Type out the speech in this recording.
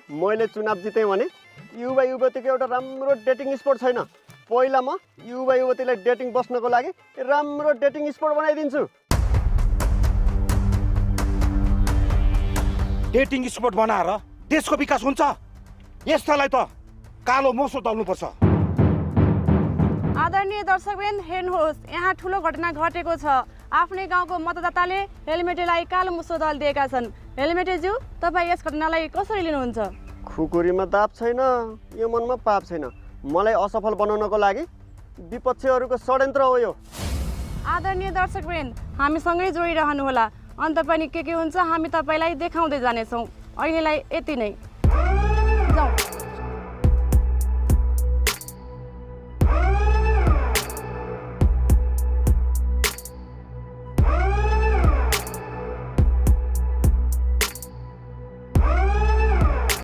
मैले चुनाव जितेँ भने युवा युवतीको एउटा राम्रो डेटिङ स्पोट छैन। पहिला म युवा युवतीलाई डेटिङ बस्नको लागि राम्रो डेटिङ स्पोट बनाइदिन्छु। डेटिङ स्पोट बनाएर देशको विकास हुन्छ? यस्तालाई त कालो मोसो दल्नुपर्छ। आदरणीय दर्शकवृन्द हेर्नुहोस्, यहाँ ठुलो घटना घटेको छ। आफ्नै गाउँको मतदाताले हेलमेटेलाई कालो मुसो दलिदिएका छन्। हेलमेटेज्यू, तपाईँ यस घटनालाई कसरी लिनुहुन्छ? खुकुरीमा दाब छैन, यो मनमा पाप छैन। मलाई असफल बनाउनको लागि विपक्षीहरूको षड्यन्त्र हो यो। आदरणीय दर्शकवृन्द, हामीसँगै जोडिरहनुहोला। अन्त पनि के हुन्छ हामी तपाईँलाई देखाउँदै जानेछौँ। अहिलेलाई यति नै। जाउँ।